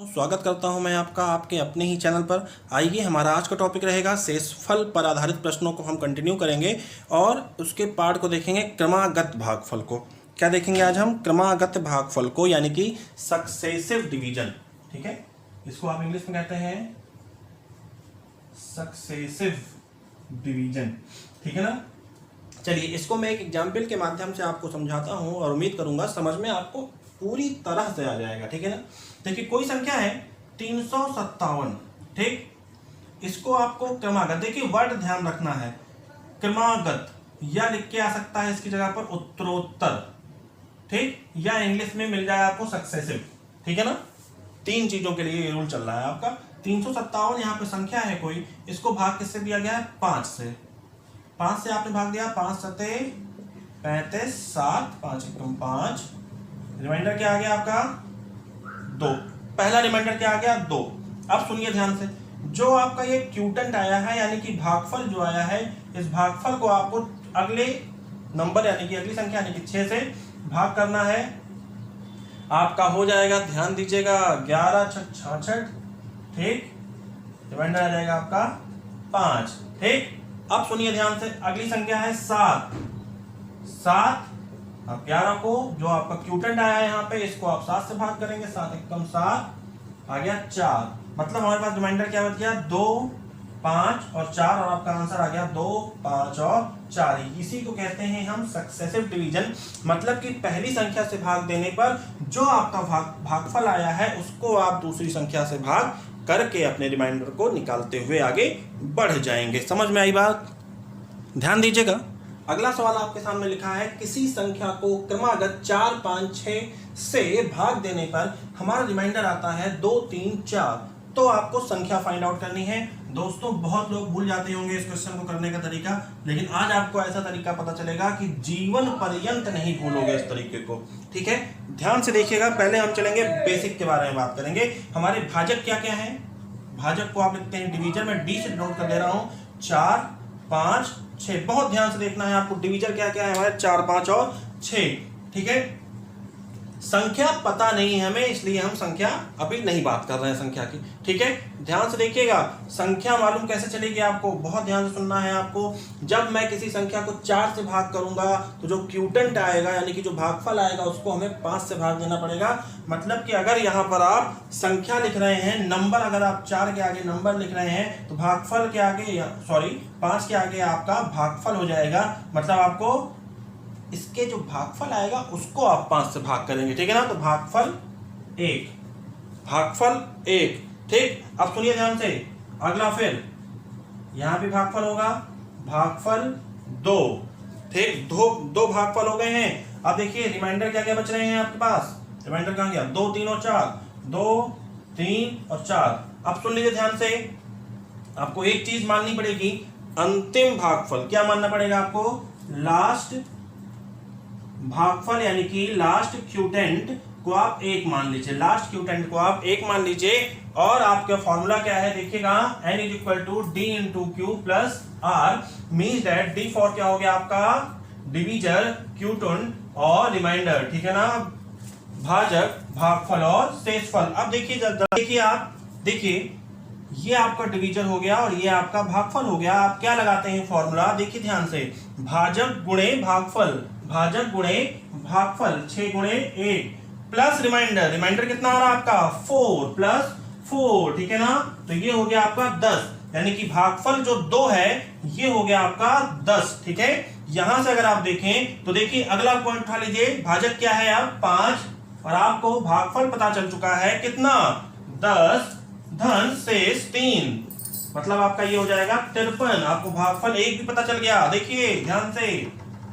स्वागत करता हूं मैं आपका आपके अपने ही चैनल पर। आइए, हमारा आज का टॉपिक रहेगा शेषफल पर आधारित प्रश्नों को हम कंटिन्यू करेंगे और उसके पार्ट को देखेंगे क्रमागत भागफल को। क्या देखेंगे आज हम? क्रमागत भागफल को, यानी कि सक्सेसिव डिवीजन। ठीक है, इसको आप इंग्लिश में कहते हैं सक्सेसिव डिवीजन। ठीक है ना। चलिए, इसको मैं एक एग्जाम्पल के माध्यम से आपको समझाता हूं और उम्मीद करूंगा समझ में आपको पूरी तरह से आ जाएगा। ठीक है ना। देखिए, कोई संख्या है 357। ठीक, इसको आपको क्रमागत, देखिए वर्ड ध्यान रखना है, क्रमागत, या लिख के आ सकता है इसकी जगह पर उत्तरोत्तर। ठीक, या इंग्लिश में मिल जाए आपको सक्सेसिव। ठीक है ना। तीन चीजों के लिए ये रूल चल रहा है आपका। 357 यहाँ पे संख्या है कोई, इसको भाग किससे दिया गया है? 5 से। 5 से आपने भाग दिया, 5 सते 35, 7, 5 एकम 5, रिमाइंडर क्या आ गया आपका? 2। पहला रिमाइंडर क्या आ गया? 2। अब सुनिए ध्यान से, जो आपका ये क्यूटेंट आया है, यानी कि भागफल जो आया है, इस भागफल को आपको अगले नंबर यानी कि अगली संख्या यानी कि 6 से भाग करना है। आपका हो जाएगा, ध्यान दीजिएगा, 11 6 66। ठीक, रिमाइंडर आ जाएगा आपका 5। ठीक, अब सुनिए ध्यान से, अगली संख्या है 7। 7, अब 11 को जो आपका क्यूटेंट आया है यहाँ पे, इसको आप 7 से भाग करेंगे। 7 एकम 7, आ गया 4। मतलब हमारे पास रिमाइंडर क्या बच गया? 2, 5 और 4, और आपका आंसर आ गया 2, 5 और 4। इसी को कहते हैं हम सक्सेसिव डिवीजन। मतलब कि पहली संख्या से भाग देने पर जो आपका भागफल आया है, उसको आप दूसरी संख्या से भाग करके अपने रिमाइंडर को निकालते हुए आगे बढ़ जाएंगे। समझ में आई बात? ध्यान दीजिएगा। अगला सवाल आपके सामने लिखा है, किसी संख्या को क्रमागत 4, 5, 6 से भाग देने पर हमारा रिमाइंडर आता है 2, 3, 4। तो आपको संख्या फाइंड आउट करनी है। दोस्तों, बहुत लोग भूल जाते होंगे इस क्वेश्चन को करने का तरीका, लेकिन आज आपको ऐसा तरीका पता चलेगा कि जीवन पर्यंत नहीं भूलोगे इस तरीके को। ठीक है, ध्यान से देखिएगा। पहले हम चलेंगे बेसिक के बारे में बात करेंगे। हमारे भाजक क्या क्या है? भाजक को आप लिखते हैं डिवीजन में, डी से नोट कर दे रहा हूं, 4, 5, 6। बहुत ध्यान से देखना है आपको, डिवीजन क्या क्या है हमारे? 4, 5 और 6। ठीक है, संख्या पता नहीं है हमें, इसलिए हम संख्या अभी नहीं बात कर रहे हैं संख्या की। ठीक है, ध्यान से देखिएगा। संख्या मालूम कैसे चलेगी आपको? बहुत ध्यान से सुनना है आपको। जब मैं किसी संख्या को 4 से भाग करूंगा, तो जो क्यूटेंट आएगा यानी कि जो भागफल आएगा, उसको हमें 5 से भाग देना पड़ेगा। मतलब कि अगर यहाँ पर आप संख्या लिख रहे हैं, नंबर, अगर आप 4 के आगे नंबर लिख रहे हैं, तो भागफल के आगे, सॉरी 5 के आगे आपका भागफल हो जाएगा। मतलब आपको इसके जो भागफल आएगा उसको आप 5 से भाग करेंगे। ठीक है ना। तो भागफल 1, भागफल 1। ठीक, अब सुनिए ध्यान से, अगला फिर यहां भी भागफल होगा, भागफल 2। ठीक, दो भागफल हो गए हैं। अब देखिए रिमाइंडर क्या क्या बच रहे हैं आपके पास? रिमाइंडर कहां गया? 2, 3 और 4। 2, 3 और 4। अब सुन लीजिए ध्यान से, आपको एक चीज माननी पड़ेगी, अंतिम भागफल। क्या मानना पड़ेगा आपको? लास्ट भागफल, यानी कि लास्ट क्यूटेंट को आप 1 मान लीजिए। लास्ट क्यूटेंट को आप 1 मान लीजिए। और आपका फॉर्मूला क्या है? देखिएगा, n = d × q + r, means that d for क्या हो गया आपका? डिवीजर, क्यूटेंट और रिमाइंडर। ठीक है ना। भाजक, भागफल और शेषफल। अब देखिए आप देखिए, ये आपका डिवीजर हो गया और ये आपका भागफल हो गया। आप क्या लगाते हैं फॉर्मूला? देखिए ध्यान से, भाजक गुणे भागफल, भाजक गुणे भागफल, 6 गुणे 1 प्लस रिमाइंडर। रिमाइंडर कितना आ रहा है आपका? 4 + 4। ठीक है ना। तो ये हो गया आपका 10, यानी कि भागफल जो 2 है, ये हो गया आपका 10। ठीक है, यहां से अगर आप देखें तो देखिए अगला पॉइंट उठा लीजिए, भाजक क्या है अब? 5, और आपको भागफल पता चल चुका है कितना? 10 धन शेष 3। मतलब आपका ये हो जाएगा 53। आपको भागफल 1 भी पता चल गया। देखिए ध्यान से,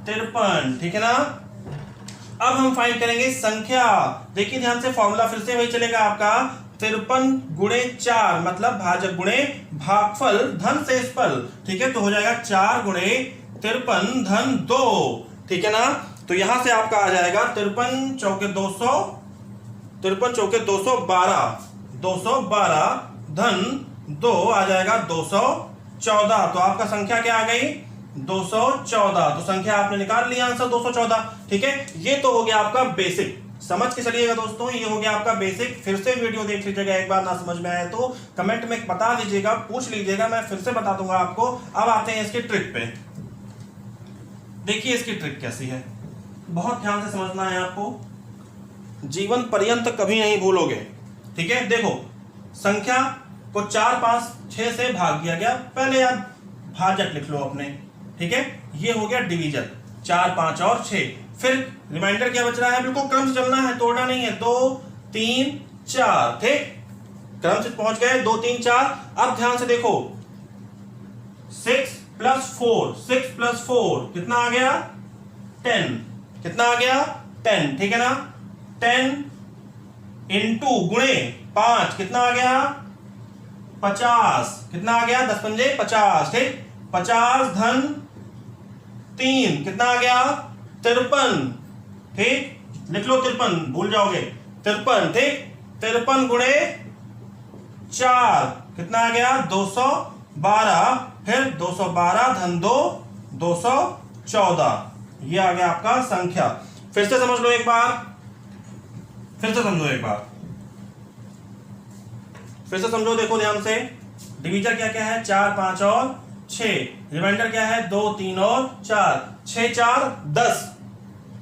53। ठीक है ना। अब हम फाइंड करेंगे संख्या। देखिए ध्यान से, फॉर्मूला फिर से वही चलेगा आपका, 53 गुणे 4, मतलब भाजक गुणे भागफल धन शेषफल। ठीक है, तो हो जाएगा 4 गुणे 53 धन 2। ठीक है ना। तो यहां से आपका आ जाएगा 53 चौके 200, 53 चौके 212, 212 धन 2 आ जाएगा 214। तो आपका संख्या क्या आ गई? 214। तो संख्या आपने निकाल लिया आंसर 214। ठीक है, ये तो हो गया आपका बेसिक। समझ के चलिएगा दोस्तों। ये हो गया आपका बेसिक। फिर से वीडियो देख लीजिएगा एक बार, ना समझ में आए तो कमेंट में बता दीजिएगा, पूछ लीजिएगा, मैं फिर से बता दूंगा आपको। अब आते हैं इसकी ट्रिक पे। देखिए इसकी ट्रिक कैसी है, बहुत ध्यान से समझना है आपको, जीवन पर्यंत कभी नहीं भूलोगे। ठीक है, देखो संख्या को 4, 5, 6 से भाग दिया गया, पहले आप भाजक लिख लो अपने। ठीक है, ये हो गया डिवीजन, 4, 5 और 6। फिर रिमाइंडर क्या बच रहा है, बिल्कुल क्रम से चलना है, तोड़ना नहीं है। 2, 3, 4, ठीक, क्रम से पहुंच गए। 2, 3, 4। अब ध्यान से देखो, 6 + 4, 6 + 4 कितना आ गया, 10। कितना आ गया, 10। ठीक है ना, 10 इंटू गुणे 5 कितना आ गया, 50। कितना आ गया, 10 पंजे 50। ठीक, 50 धन 3 कितना आ गया, 53। ठीक, लिख लो 53, भूल जाओगे 53। ठीक, 53 गुणे 4 कितना आ गया, 212। फिर 212 धन 2 214। ये आ गया आपका संख्या। फिर से समझ लो एक बार, फिर से समझो एक बार, फिर से समझो। देखो ध्यान से, डिवीजन क्या क्या है, 4, 5 और 6। रिमाइंडर क्या है, 2, 3 और 4। 6, 4, 10।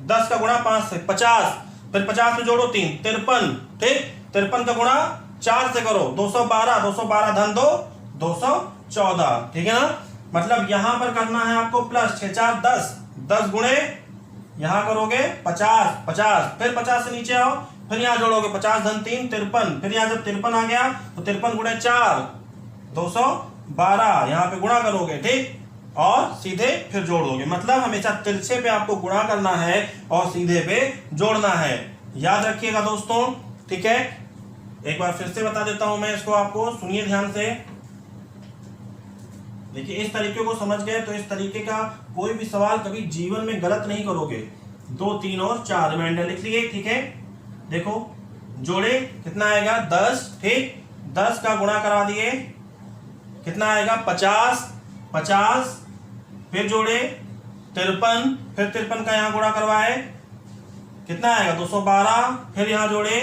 10 का गुणा 5 से 50। फिर 50 में जोड़ो 3, 53। ठीक, 53 का गुणा 4 से करो, 212। 212 धन 2 214। ठीक है ना, मतलब यहां पर करना है आपको प्लस। 6, 4, 10। 10 गुणे यहां करोगे 50, 50। फिर 50 से नीचे आओ, फिर यहां जोड़ोगे 50 धन 3 53। फिर यहां जब 53 आ गया तो 53 गुणे 4 212, यहां पे गुणा करोगे। ठीक, और सीधे फिर जोड़ दोगे। मतलब हमेशा तिरछे पे आपको गुणा करना है और सीधे पे जोड़ना है, याद रखिएगा दोस्तों। ठीक है, एक बार फिर से बता देता हूं मैं इसको आपको, सुनिए ध्यान से। देखिए इस तरीके को समझ गए तो इस तरीके का कोई भी सवाल कभी जीवन में गलत नहीं करोगे। 2, 3 और 4 रिमाइंडर लिख लिए। ठीक है, देखो जोड़े कितना आएगा, 10। ठीक, 10 का गुणा करा दिए, कितना आएगा, 50। 50 फिर जोड़े 53। फिर 53 का यहां गुणा करवाए, कितना आएगा, 212। फिर यहां जोड़े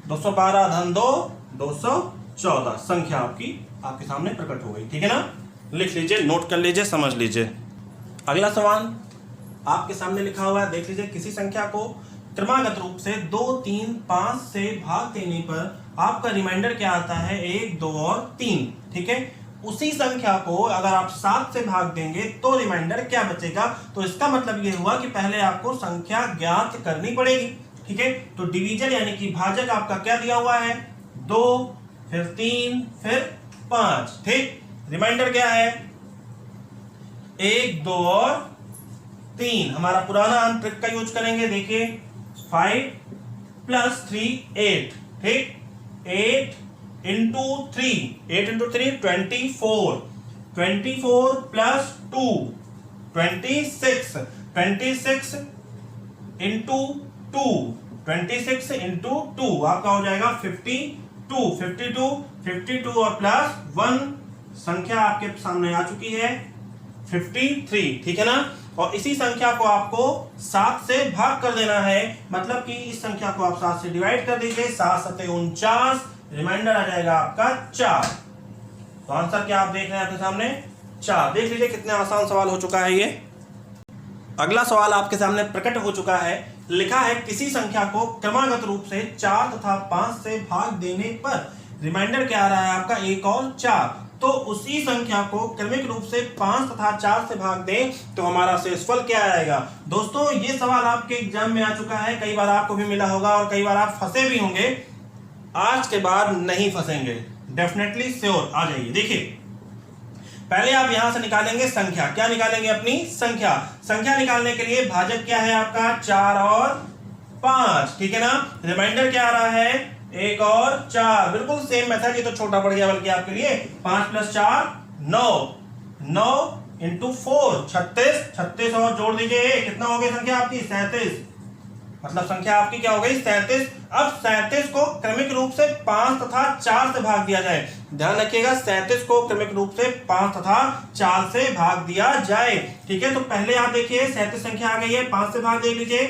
212 धन 2 214। संख्या आपके सामने प्रकट हो गई। ठीक है ना, लिख लीजिए, नोट कर लीजिए, समझ लीजिए। अगला सवाल आपके सामने लिखा हुआ है, देख लीजिए। किसी संख्या को क्रमागत रूप से 2, 3, 5 से भाग देने पर आपका रिमाइंडर क्या आता है, 1, 2 और 3। ठीक है, उसी संख्या को अगर आप 7 से भाग देंगे तो रिमाइंडर क्या बचेगा। तो इसका मतलब ये हुआ कि पहले आपको संख्या ज्ञात करनी पड़ेगी। ठीक है, तो डिवीजन यानी कि भाजक आपका क्या दिया हुआ है, 2, फिर 3, फिर 5। ठीक, रिमाइंडर क्या है, 1, 2 और 3। हमारा पुराना हम ट्रिक का यूज करेंगे। देखिए 5 + 3 8। ठीक, 8 इंटू 3, 8 इंटू 3 24। 24 + 2 26। 26 इंटू 2, 26 इंटू 2 आपका हो जाएगा 52। 52 और +1 संख्या आपके सामने आ चुकी है 53। ठीक है ना, और इसी संख्या को आपको 7 से भाग कर देना है। मतलब कि इस संख्या को आप 7 से डिवाइड कर दीजिए, 7 × 7 = 49। रिमाइंडर आ जाएगा आपका 4। तो आंसर क्या आप देख रहे हैं आपके सामने, 4। देख लीजिए कितना आसान सवाल हो चुका है ये। अगला सवाल आपके सामने प्रकट हो चुका है। लिखा है किसी संख्या को क्रमागत रूप से 4 तथा 5 से भाग देने पर रिमाइंडर क्या आ रहा है आपका, 1 और 4। तो उसी संख्या को क्रमिक रूप से 5 तथा 4 से भाग दें तो हमारा शेषफल क्या आएगा। दोस्तों ये सवाल आपके एग्जाम में आ चुका है, कई बार आपको भी मिला होगा और कई बार आप फंसे भी होंगे। आज के बाद नहीं फंसेंगे, डेफिनेटली श्योर आ जाइए। देखिए पहले आप यहां से निकालेंगे संख्या, क्या निकालेंगे, अपनी संख्या। संख्या निकालने के लिए भाजक क्या है आपका, 4 और 5। ठीक है ना, रिमाइंडर क्या आ रहा है, 1 और 4। बिल्कुल सेम मेथड, ये तो छोटा पड़ गया बल्कि आपके लिए। 5 + 4 9। 9 × 4 36। 36 और जोड़ दीजिए, कितना हो गई संख्या आपकी, 37। मतलब संख्या आपकी क्या हो गई, 37। अब 37 को क्रमिक रूप से 5 तथा 4 से भाग दिया जाए। ध्यान रखिएगा, 37 को क्रमिक रूप से 5 तथा 4 से भाग दिया जाए। ठीक है, तो पहले आप देखिए 37 संख्या आ गई है, 5 से भाग दे लीजिए।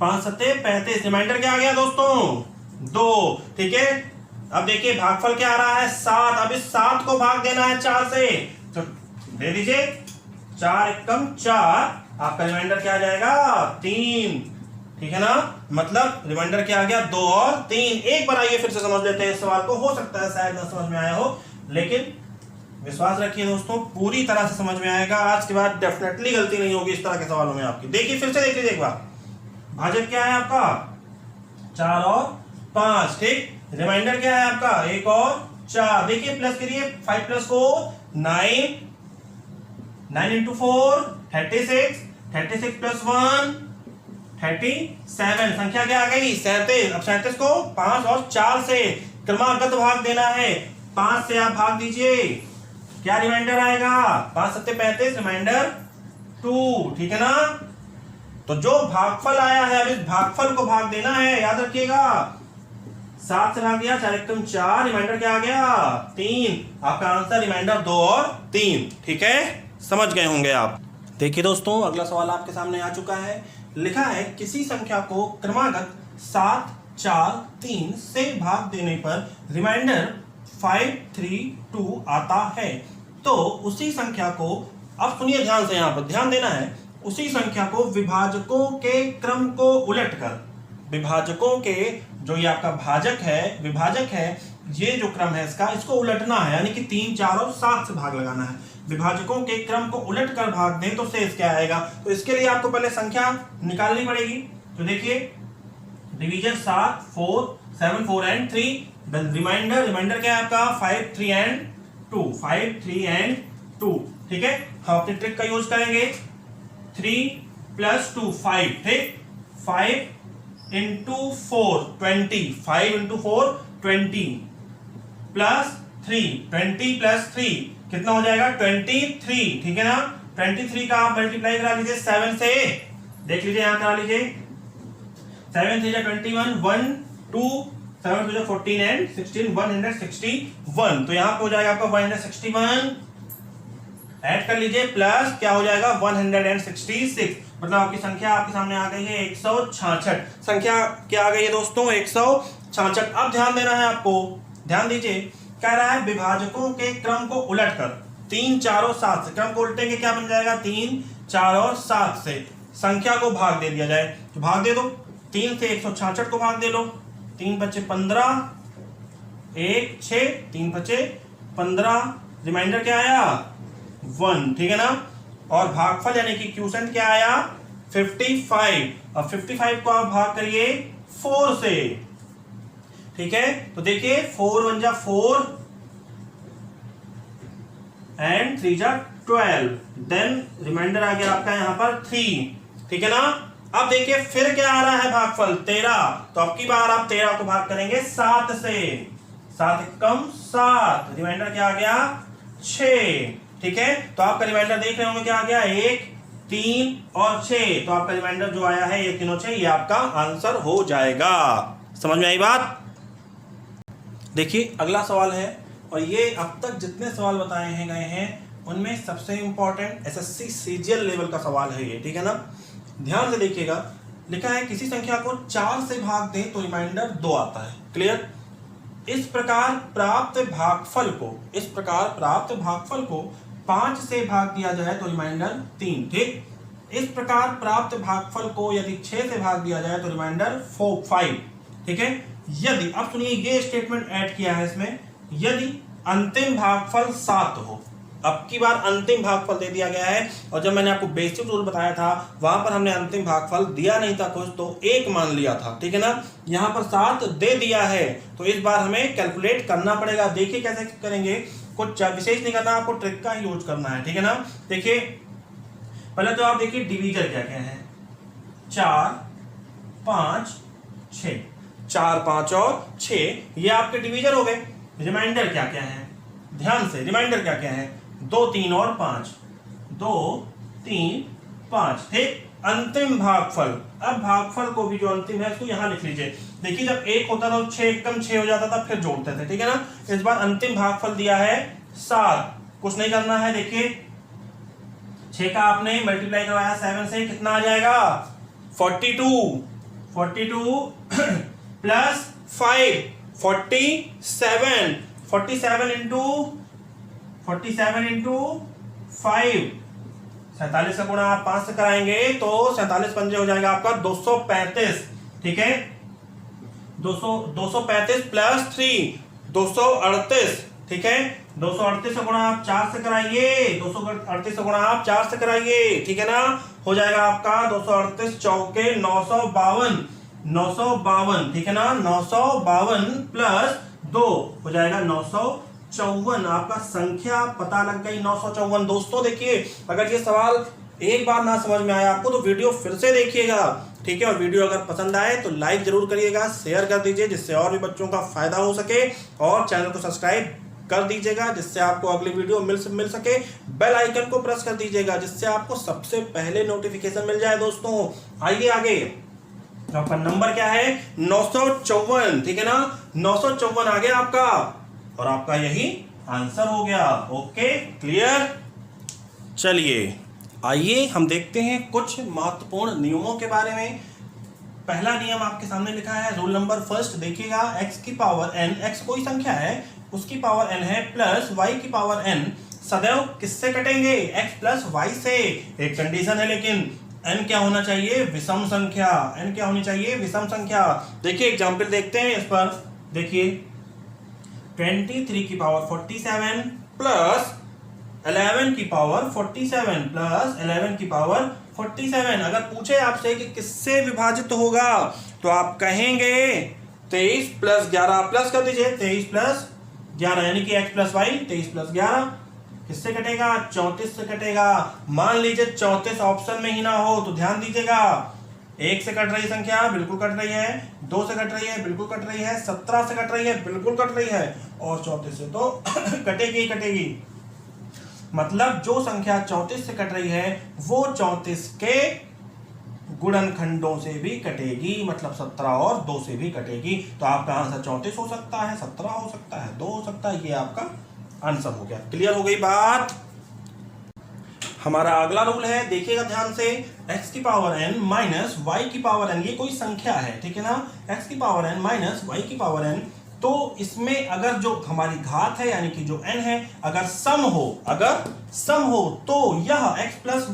5 सत्ते 35, रिमाइंडर क्या आ गया दोस्तों 2, ठीक है। अब देखिए भागफल क्या आ रहा है 7, अब इस 7 को भाग देना है 4 से, तो दे दीजिए 4 एकम 4, आपका रिमाइंडर क्या आ जाएगा 3, ठीक है ना। मतलब रिमाइंडर क्या आ गया 2 और 3। एक बार आइए फिर से समझ लेते हैं इस सवाल को, हो सकता है शायद ना समझ में आया हो, लेकिन विश्वास रखिए दोस्तों पूरी तरह से समझ में आएगा। आज के बाद डेफिनेटली गलती नहीं होगी इस तरह के सवालों में आपकी। देखिए फिर से देख लीजिए एक बार, भाजक क्या है आपका 4 और 5, ठीक। रिमाइंडर क्या है आपका 1 और 4, देखिए प्लस करिए 5 + 4 9, 9 × 4 36, 36 + 1 37, संख्या क्या आ गई 37। अब 37 को 5 और 4 से क्रमागत भाग देना है, 5 से आप भाग दीजिए, क्या रिमाइंडर आएगा 5 सत्ते 35, रिमाइंडर 2, ठीक है ना। तो जो भागफल आया है अब इस भागफल को भाग देना है, याद रखिएगा 7 से भाग दिया 4 एकम 4, रिमाइंडर क्या आ गया 3, आपका आंसर रिमाइंडर 2 और 3, ठीक है। समझ गए होंगे आप। देखिए दोस्तों अगला सवाल आपके सामने आ चुका है, लिखा है किसी संख्या को क्रमागत 7 4 3 से भाग देने पर रिमाइंडर 5 3 2 आता है, तो उसी संख्या को, अब सुनिए ध्यान से, यहां पर ध्यान देना है, उसी संख्या को विभाजकों के क्रम को उलटकर, विभाजकों के जो ये आपका भाजक है विभाजक है, ये जो क्रम है इसका, इसको उलटना है, यानी कि 3 4 और 7 से भाग लगाना है। विभाजकों के क्रम को उलट कर भाग दें तो शेष क्या आएगा, तो इसके लिए आपको पहले संख्या निकालनी पड़ेगी। तो देखिए डिवीजन 7 4 7 4 एंड 3, रिमाइंडर क्या है आपका 5 3 एंड 2, 5 3 एंड 2, ठीक है। हम अपनी ट्रिक का यूज करेंगे, 3 + 2 5, ठीक, 5 × 4 20, 5 × 4 20 + 3 20 + 3 कितना हो जाएगा 23, ठीक है ना। 23 का आप मल्टीप्लाई करा लीजिए 7 से, देख लीजिए यहां करा लीजिए, 7 3 21, 1 2 7 2 14 एंड 16, 161, तो यहां पे हो जाएगा आपका 161, ऐड कर लीजिए, प्लस क्या हो जाएगा 166, मतलब आपकी संख्या आपके सामने आ गई है 166। संख्या क्या आ गई है दोस्तों 166। अब ध्यान देना है आपको, ध्यान दीजिए, कह रहा है विभाजकों के क्रम को उलटकर 3 4 और 7 से, क्रम को उल्टेंगे क्या बन जाएगा 3 4 और 7 से संख्या को भाग दे दिया जाए, तो भाग दे दो, 3 से 166 को भाग दे लो, 3 × 5 = 15, 1 6 3 × 5 = 15, रिमाइंडर क्या आया 1, ठीक है ना। और भागफल यानी कि क्यूसेंट क्या आया 55, और 55 को आप भाग करिए 4 से, ठीक है। तो देखिए 4 1 = 4 एंड 3 = 12, देन रिमाइंडर आ गया आपका यहां पर 3, ठीक है ना। अब देखिए फिर क्या आ रहा है भागफल 13, तो अब की बार आप 13 को भाग करेंगे 7 से, 7 एकम 7, रिमाइंडर क्या आ गया 6, ठीक है। तो आपका रिमाइंडर देख रहे होंगे क्या आ गया 1 3 और 6, तो आपका रिमाइंडर जो आया है 1 3 और 6, ये आपका आंसर हो जाएगा। समझ में आई बात। देखिए अगला सवाल है, और ये अब तक जितने सवाल बताए हैं गए हैं उनमें सबसे इंपॉर्टेंट एसएससी सीजीएल लेवल का सवाल है ये, ठीक है ना। ध्यान से देखिएगा, लिखा है किसी संख्या को 4 से भाग दें तो रिमाइंडर 2 आता है, क्लियर। इस प्रकार प्राप्त भागफल को 5 से भाग दिया जाए तो रिमाइंडर 3, ठीक। इस प्रकार प्राप्त भागफल को यदि 6 से भाग दिया जाए तो रिमाइंडर 5, ठीक है। यदि, अब सुनिए ये स्टेटमेंट ऐड किया है इसमें, यदि अंतिम भागफल 7 हो, अब की बार अंतिम भागफल दे दिया गया है, और जब मैंने आपको बेसिक रूल बताया था वहां पर हमने अंतिम भागफल दिया नहीं था कुछ, तो 1 मान लिया था, ठीक है ना। यहां पर 7 दे दिया है, तो इस बार हमें कैलकुलेट करना पड़ेगा। देखिए कैसे करेंगे, कुछ विशेष नहीं करना, आपको ट्रिक का यूज करना है, ठीक है ना। देखिए पहले तो आप देखिए डिवीजर क्या क्या है, 4 5 6, 4 5 और 6, ये आपके डिवीजर हो गए। रिमाइंडर क्या क्या है, ध्यान से, रिमाइंडर क्या क्या है 2 3 और 5, 2 3 5, ठीक। अंतिम भागफल, अब भागफल को भी जो अंतिम है इसको यहां लिख लीजिए। देखिए जब 1 होता था तो 6 एकम 6 हो जाता था, फिर जोड़ते थे, ठीक है ना। इस बार अंतिम भागफल दिया है 7, कुछ नहीं करना है। देखिए 6 का आपने मल्टीप्लाई करवाया 7 से, कितना आ जाएगा 42, 42 प्लस 5 47 47 इंटू 5 47 का गुणा आप 5 से कराएंगे तो 47 पंजे हो जाएगा आपका 235। ठीक है, 235 प्लस 3 238। ठीक है, 238 का गुणा आप 4 से कराइए, 238 का गुणा आप 4 से कराइए। ठीक है ना, हो जाएगा आपका 238 चौके 952। ठीक है ना, 952 प्लस 2 हो जाएगा 954। आपका संख्या पता लग गई 954। दोस्तों देखिए, अगर ये सवाल एक बार ना समझ में आया आपको तो वीडियो फिर से देखिएगा। ठीक है, और वीडियो अगर पसंद आए तो लाइक जरूर करिएगा, शेयर कर दीजिए जिससे और भी बच्चों का फायदा हो सके, और चैनल को सब्सक्राइब कर दीजिएगा जिससे आपको अगली वीडियो मिल सके। बेल आइकन को प्रेस कर दीजिएगा जिससे आपको सबसे पहले नोटिफिकेशन मिल जाए। दोस्तों आइए आगे, आपका नंबर क्या है 954। ठीक है ना, 954 आ गया आपका, और आपका यही आंसर हो गया। Okay clear. चलिए आइए हम देखते हैं कुछ महत्वपूर्ण नियमों के बारे में। पहला नियम आपके सामने लिखा है, रूल नंबर फर्स्ट देखिएगा, x की पावर n, x कोई संख्या है उसकी पावर n है, प्लस y की पावर n सदैव किससे कटेंगे, x प्लस y से। एक कंडीशन है लेकिन, n क्या होना चाहिए, विषम संख्या। n क्या होनी चाहिए, विषम संख्या। देखिए एग्जाम्पल देखते हैं इस पर। देखिए 23 की पावर 47 प्लस 11 की पावर 47 प्लस 11 की पावर 47। अगर पूछे आपसे कि किससे विभाजित होगा तो आप कहेंगे 23 प्लस 11 प्लस कर दीजिए, 23 प्लस 11 यानी कि x प्लस वाई, 23 प्लस 11 किससे कटेगा, 34 से कटेगा। मान लीजिए 34 ऑप्शन में ही ना हो तो ध्यान दीजिएगा, 1 से कट रही संख्या बिल्कुल कट रही है, 2 से कट रही है बिल्कुल कट रही है, 17 से कट रही है बिल्कुल कट रही है, और 34 से तो कटेगी ही कटेगी। मतलब जो संख्या 34 से कट रही है वो 34 के गुणनखंडों से भी कटेगी, मतलब 17 और 2 से भी कटेगी। तो आपका आंसर 34 हो सकता है, 17 हो सकता है, 2 हो सकता है। ये आपका आंसर हो गया। क्लियर हो गई बात। हमारा अगला रूल है, देखिएगा ध्यान से, x की पावर n माइनस वाई की पावर n, ये कोई संख्या है। ठीक है ना, x की पावर n माइनस वाई की पावर n, तो इसमें अगर जो हमारी घात है यानी कि जो n है अगर सम हो तो यह x प्लस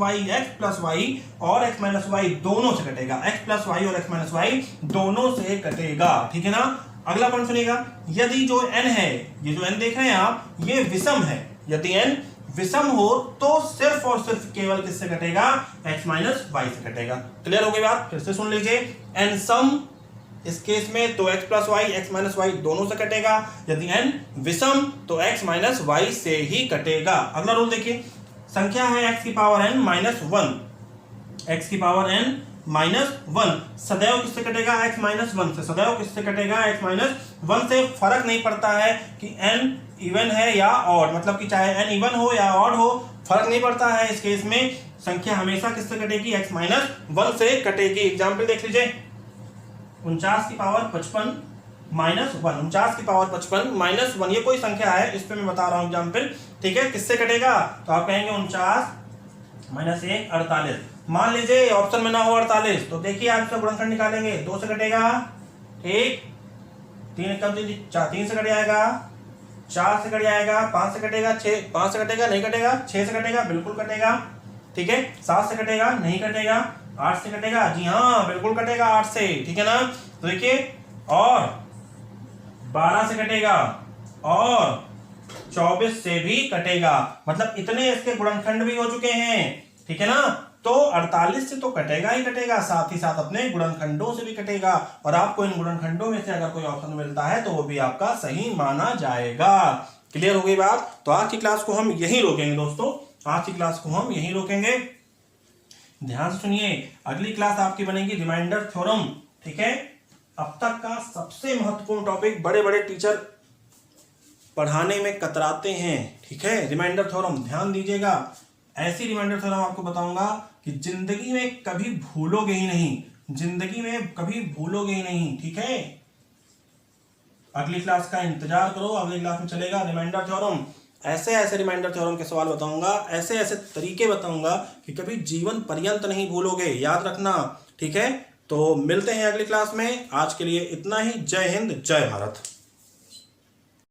वाई और x माइनस वाई दोनों से कटेगा, x प्लस वाई और x माइनस वाई दोनों से कटेगा। ठीक है ना, अगला पॉइंट सुनिएगा, यदि जो n है, ये जो n देख रहे हैं आप, ये विषम है, यदि n विषम हो तो सिर्फ और सिर्फ केवल किससे कटेगा, x माइनस वाई से कटेगा। क्लियर हो गई बात, फिर से सुन लीजिए, n सम इस केस में तो x plus y x minus y दोनों से कटेगा, यदि n विषम तो x माइनस वाई से ही कटेगा। अगला रूल देखिए, संख्या है x की पावर n माइनस 1, x की पावर n माइनस 1 सदैव किससे कटेगा, x माइनस 1 से। सदैव किससे कटेगा, x माइनस 1 से। फर्क नहीं पड़ता है कि n इवन है या ऑड, मतलब कि चाहे n इवन हो या ऑड हो, फर्क नहीं पड़ता है। इस केस में संख्या हमेशा किससे कटेगी, x माइनस 1 से कटेगी। एग्जाम्पल देख लीजिए, 49 की पावर 55 माइनस 1, 49 की पावर 55 माइनस 1, ये कोई संख्या है, इस पे मैं बता रहा हूं एग्जाम्पल। ठीक है, किससे कटेगा, तो आप कहेंगे 49 माइनस 1 48। मान लीजिए ऑप्शन में ना हो 48, तो देखिए आप इसका गुणनखंड निकालेंगे, 2 से कटेगा, ठीक, 3 से कट जाएगा, 4 से कट जाएगा, 5 से कटेगा, 5 से कटेगा नहीं कटेगा, 6 से कटेगा बिल्कुल कटेगा। ठीक है, 7 से कटेगा नहीं कटेगा, 8 से कटेगा, जी हाँ बिल्कुल कटेगा 8 से। ठीक है ना, तो देखिए, और 12 से कटेगा और 24 से भी कटेगा, मतलब इतने इसके गुणनखंड भी हो चुके हैं। ठीक है ना, तो 48 से तो कटेगा ही कटेगा, साथ ही साथ अपने गुणनखंडों से भी कटेगा, और आपको इन गुणनखंडों में से अगर कोई ऑप्शन मिलता है तो वो भी आपका सही माना जाएगा। क्लियर हो गई बात। तो आज की क्लास को हम यहीं रोकेंगे दोस्तों, आज की क्लास को हम यहीं रोकेंगे। ध्यान से सुनिए, अगली क्लास आपकी बनेगी रिमाइंडर थ्योरम। ठीक है, अब तक का सबसे महत्वपूर्ण टॉपिक, बड़े बड़े टीचर पढ़ाने में कतराते हैं। ठीक है, रिमाइंडर थ्योरम ध्यान दीजिएगा, ऐसी रिमाइंडर थ्योरम आपको बताऊंगा कि जिंदगी में कभी भूलोगे ही नहीं, जिंदगी में कभी भूलोगे ही नहीं। ठीक है, अगली क्लास का इंतजार करो, अगली क्लास में चलेगा रिमाइंडर थ्योरम। ऐसे ऐसे रिमाइंडर थ्योरम के सवाल बताऊंगा, ऐसे ऐसे तरीके बताऊंगा कि कभी जीवन पर्यंत नहीं भूलोगे, याद रखना। ठीक है, तो मिलते हैं अगली क्लास में, आज के लिए इतना ही। जय हिंद, जय भारत।